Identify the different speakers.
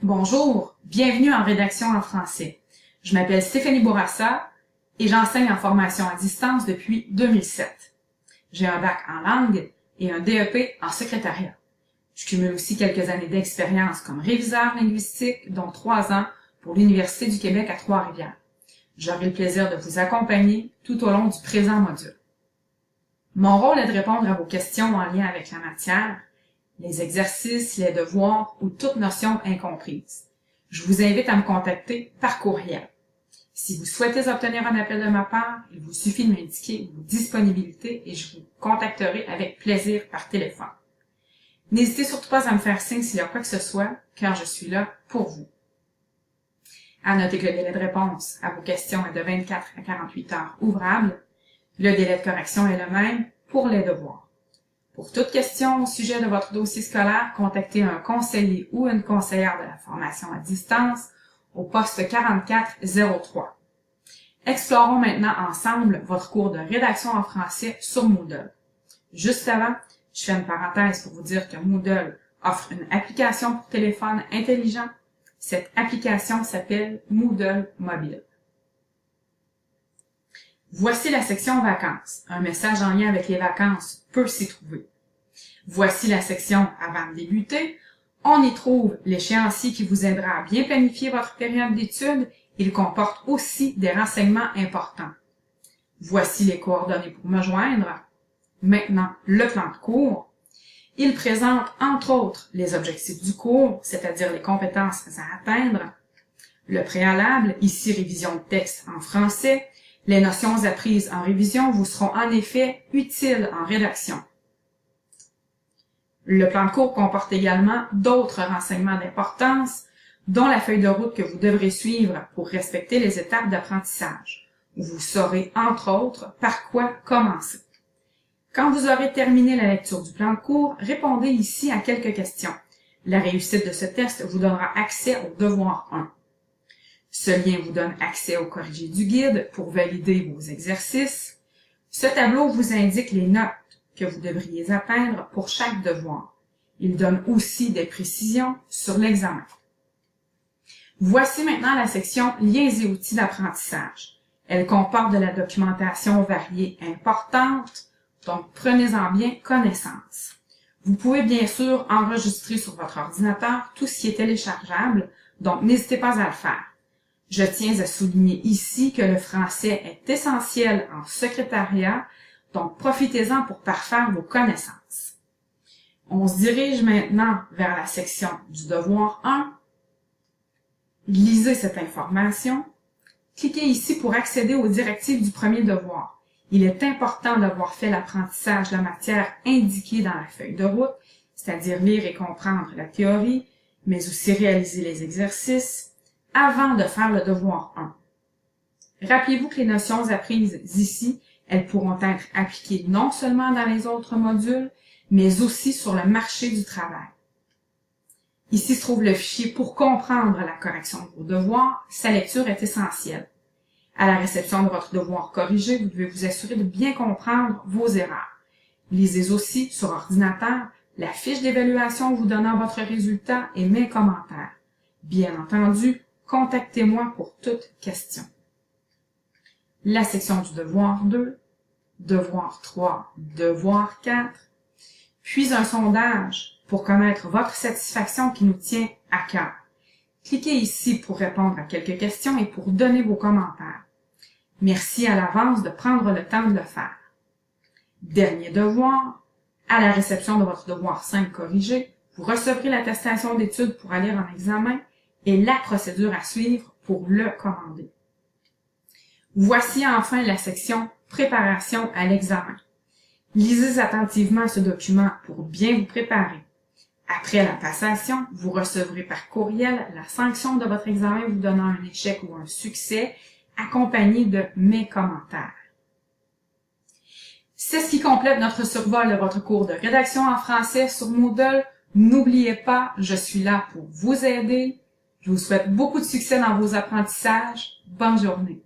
Speaker 1: Bonjour, bienvenue en rédaction en français. Je m'appelle Stéphanie Bourassa et j'enseigne en formation à distance depuis 2007. J'ai un bac en langue et un DEP en secrétariat. Je cumule aussi quelques années d'expérience comme réviseur linguistique, dont 3 ans pour l'Université du Québec à Trois-Rivières. J'aurai le plaisir de vous accompagner tout au long du présent module. Mon rôle est de répondre à vos questions en lien avec la matière, les exercices, les devoirs ou toute notion incomprise. Je vous invite à me contacter par courriel. Si vous souhaitez obtenir un appel de ma part, il vous suffit de m'indiquer vos disponibilités et je vous contacterai avec plaisir par téléphone. N'hésitez surtout pas à me faire signe s'il y a quoi que ce soit, car je suis là pour vous. À noter que le délai de réponse à vos questions est de 24 à 48 heures ouvrables. Le délai de correction est le même pour les devoirs. Pour toute question au sujet de votre dossier scolaire, contactez un conseiller ou une conseillère de la formation à distance au poste 4403. Explorons maintenant ensemble votre cours de rédaction en français sur Moodle. Juste avant, je fais une parenthèse pour vous dire que Moodle offre une application pour téléphone intelligent. Cette application s'appelle Moodle Mobile. Voici la section vacances. Un message en lien avec les vacances peut s'y trouver. Voici la section avant de débuter. On y trouve l'échéancier qui vous aidera à bien planifier votre période d'études. Il comporte aussi des renseignements importants. Voici les coordonnées pour me joindre. Maintenant, le plan de cours. Il présente, entre autres, les objectifs du cours, c'est-à-dire les compétences à atteindre. Le préalable, ici révision de texte en français. Les notions apprises en révision vous seront en effet utiles en rédaction. Le plan de cours comporte également d'autres renseignements d'importance, dont la feuille de route que vous devrez suivre pour respecter les étapes d'apprentissage. Vous saurez, entre autres, par quoi commencer. Quand vous aurez terminé la lecture du plan de cours, répondez ici à quelques questions. La réussite de ce test vous donnera accès au devoir 1. Ce lien vous donne accès au corrigé du guide pour valider vos exercices. Ce tableau vous indique les notes que vous devriez atteindre pour chaque devoir. Il donne aussi des précisions sur l'examen. Voici maintenant la section Liens et outils d'apprentissage. Elle comporte de la documentation variée et importante, donc prenez-en bien connaissance. Vous pouvez bien sûr enregistrer sur votre ordinateur tout ce qui est téléchargeable, donc n'hésitez pas à le faire. Je tiens à souligner ici que le français est essentiel en secrétariat, donc profitez-en pour parfaire vos connaissances. On se dirige maintenant vers la section du devoir 1. Lisez cette information. Cliquez ici pour accéder aux directives du premier devoir. Il est important d'avoir fait l'apprentissage de la matière indiquée dans la feuille de route, c'est-à-dire lire et comprendre la théorie, mais aussi réaliser les exercices, avant de faire le devoir 1. Rappelez-vous que les notions apprises ici, elles pourront être appliquées non seulement dans les autres modules, mais aussi sur le marché du travail. Ici se trouve le fichier pour comprendre la correction de vos devoirs. Sa lecture est essentielle. À la réception de votre devoir corrigé, vous devez vous assurer de bien comprendre vos erreurs. Lisez aussi sur ordinateur la fiche d'évaluation vous donnant votre résultat et mes commentaires. Bien entendu, contactez-moi pour toute question. La section du devoir 2, devoir 3, devoir 4, puis un sondage pour connaître votre satisfaction qui nous tient à cœur. Cliquez ici pour répondre à quelques questions et pour donner vos commentaires. Merci à l'avance de prendre le temps de le faire. Dernier devoir, à la réception de votre devoir 5 corrigé, vous recevrez l'attestation d'études pour aller en examen et la procédure à suivre pour le commander. Voici enfin la section Préparation à l'examen. Lisez attentivement ce document pour bien vous préparer. Après la passation, vous recevrez par courriel la sanction de votre examen vous donnant un échec ou un succès, accompagné de mes commentaires. C'est ce qui complète notre survol de votre cours de rédaction en français sur Moodle. N'oubliez pas, je suis là pour vous aider. Je vous souhaite beaucoup de succès dans vos apprentissages. Bonne journée.